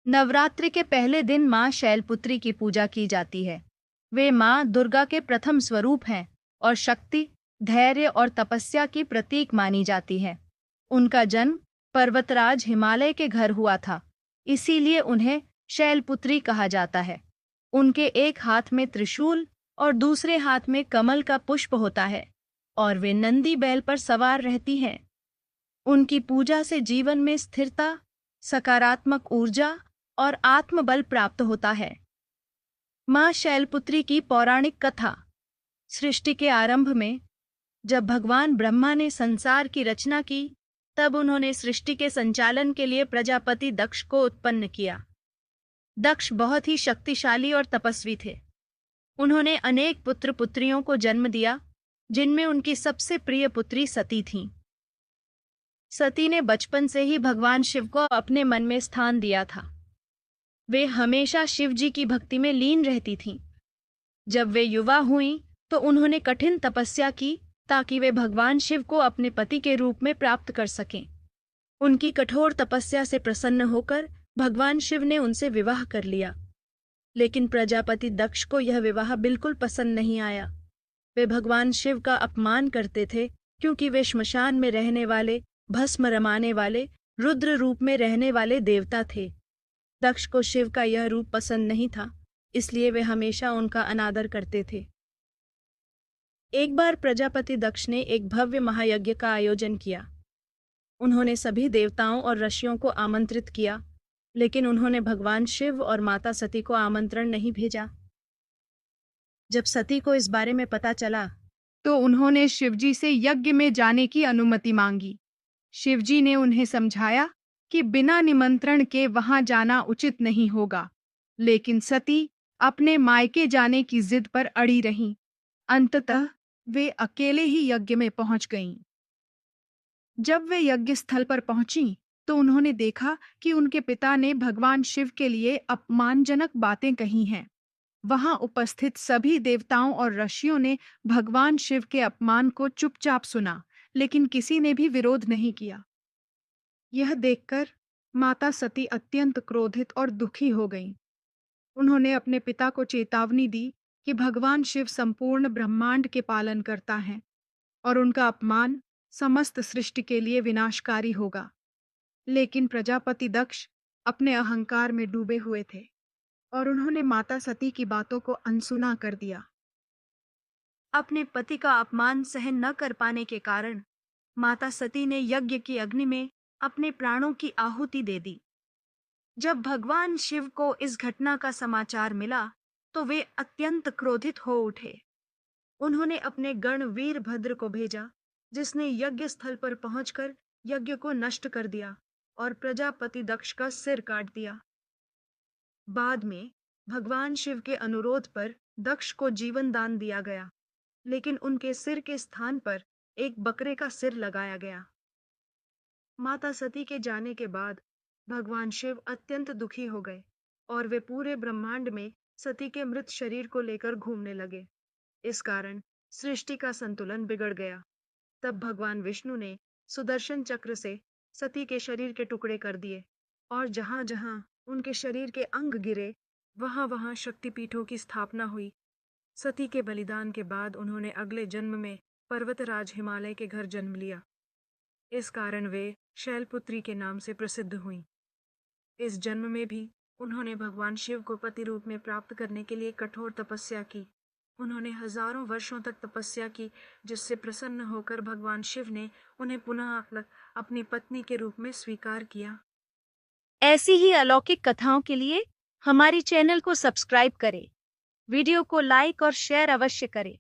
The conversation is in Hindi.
नवरात्रि के पहले दिन माँ शैलपुत्री की पूजा की जाती है। वे माँ दुर्गा के प्रथम स्वरूप हैं और शक्ति, धैर्य और तपस्या की प्रतीक मानी जाती है। उनका जन्म पर्वतराज हिमालय के घर हुआ था, इसीलिए उन्हें शैलपुत्री कहा जाता है। उनके एक हाथ में त्रिशूल और दूसरे हाथ में कमल का पुष्प होता है और वे नंदी बैल पर सवार रहती हैं। उनकी पूजा से जीवन में स्थिरता, सकारात्मक ऊर्जा और आत्मबल प्राप्त होता है। माँ शैलपुत्री की पौराणिक कथा। सृष्टि के आरंभ में जब भगवान ब्रह्मा ने संसार की रचना की, तब उन्होंने सृष्टि के संचालन के लिए प्रजापति दक्ष को उत्पन्न किया। दक्ष बहुत ही शक्तिशाली और तपस्वी थे। उन्होंने अनेक पुत्र पुत्रियों को जन्म दिया, जिनमें उनकी सबसे प्रिय पुत्री सती थी। सती ने बचपन से ही भगवान शिव को अपने मन में स्थान दिया था। वे हमेशा शिव जी की भक्ति में लीन रहती थीं। जब वे युवा हुईं, तो उन्होंने कठिन तपस्या की ताकि वे भगवान शिव को अपने पति के रूप में प्राप्त कर सकें। उनकी कठोर तपस्या से प्रसन्न होकर भगवान शिव ने उनसे विवाह कर लिया। लेकिन प्रजापति दक्ष को यह विवाह बिल्कुल पसंद नहीं आया। वे भगवान शिव का अपमान करते थे, क्योंकि वे श्मशान में रहने वाले, भस्म रमाने वाले, रुद्र रूप में रहने वाले देवता थे। दक्ष को शिव का यह रूप पसंद नहीं था, इसलिए वे हमेशा उनका अनादर करते थे। एक बार प्रजापति दक्ष ने एक भव्य महायज्ञ का आयोजन किया। उन्होंने सभी देवताओं और ऋषियों को आमंत्रित किया, लेकिन उन्होंने भगवान शिव और माता सती को आमंत्रण नहीं भेजा। जब सती को इस बारे में पता चला, तो उन्होंने शिवजी से यज्ञ में जाने की अनुमति मांगी। शिवजी ने उन्हें समझाया कि बिना निमंत्रण के वहां जाना उचित नहीं होगा, लेकिन सती अपने मायके जाने की जिद पर अड़ी रहीं। अंततः वे अकेले ही यज्ञ में पहुंच गईं। जब वे यज्ञ स्थल पर पहुंची, तो उन्होंने देखा कि उनके पिता ने भगवान शिव के लिए अपमानजनक बातें कही हैं। वहां उपस्थित सभी देवताओं और ऋषियों ने भगवान शिव के अपमान को चुपचाप सुना, लेकिन किसी ने भी विरोध नहीं किया। यह देखकर माता सती अत्यंत क्रोधित और दुखी हो गईं। उन्होंने अपने पिता को चेतावनी दी कि भगवान शिव संपूर्ण ब्रह्मांड के पालन करता है और उनका अपमान समस्त सृष्टि के लिए विनाशकारी होगा। लेकिन प्रजापति दक्ष अपने अहंकार में डूबे हुए थे और उन्होंने माता सती की बातों को अनसुना कर दिया। अपने पति का अपमान सहन न कर पाने के कारण माता सती ने यज्ञ की अग्नि में अपने प्राणों की आहुति दे दी। जब भगवान शिव को इस घटना का समाचार मिला, तो वे अत्यंत क्रोधित हो उठे। उन्होंने अपने गण वीरभद्र को भेजा, जिसने यज्ञ स्थल पर पहुंचकर यज्ञ को नष्ट कर दिया और प्रजापति दक्ष का सिर काट दिया। बाद में भगवान शिव के अनुरोध पर दक्ष को जीवन दान दिया गया, लेकिन उनके सिर के स्थान पर एक बकरे का सिर लगाया गया। माता सती के जाने के बाद भगवान शिव अत्यंत दुखी हो गए और वे पूरे ब्रह्मांड में सती के मृत शरीर को लेकर घूमने लगे। इस कारण सृष्टि का संतुलन बिगड़ गया। तब भगवान विष्णु ने सुदर्शन चक्र से सती के शरीर के टुकड़े कर दिए और जहां जहां उनके शरीर के अंग गिरे, वहां वहां शक्तिपीठों की स्थापना हुई। सती के बलिदान के बाद उन्होंने अगले जन्म में पर्वतराज हिमालय के घर जन्म लिया। इस कारण वे शैलपुत्री के नाम से प्रसिद्ध हुईं। इस जन्म में भी उन्होंने भगवान शिव को पति रूप में प्राप्त करने के लिए कठोर तपस्या की। उन्होंने हजारों वर्षों तक तपस्या की, जिससे प्रसन्न होकर भगवान शिव ने उन्हें पुनः अपनी पत्नी के रूप में स्वीकार किया। ऐसी ही अलौकिक कथाओं के लिए हमारी चैनल को सब्सक्राइब करें, वीडियो को लाइक और शेयर अवश्य करें।